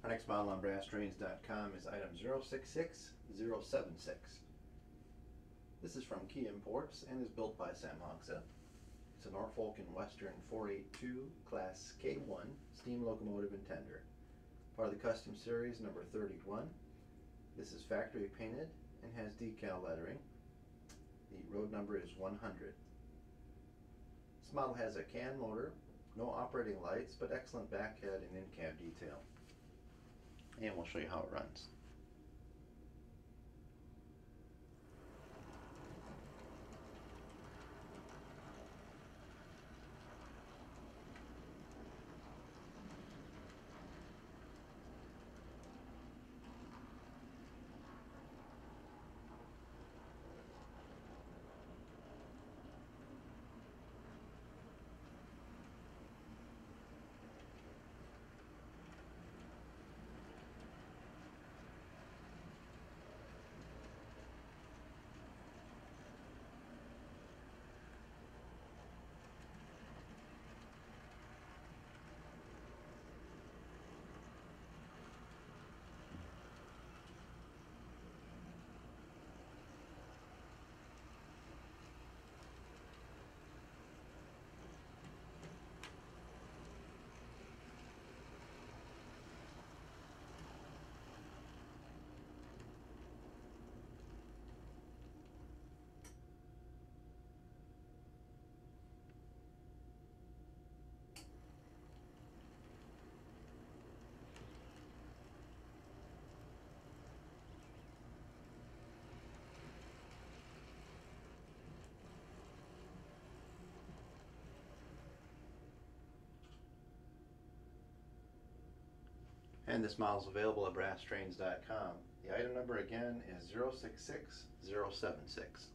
Our next model on BrassTrains.com is item 066076. This is from Key Imports and is built by Sam Hoxha. It's a Norfolk and Western 482 Class K-1 steam locomotive and tender. Part of the custom series number 31. This is factory painted and has decal lettering. The road number is 100. This model has a can motor, no operating lights, but excellent backhead and in-cab detail. And we'll show you how it runs. And this model is available at BrassTrains.com. The item number again is 066076.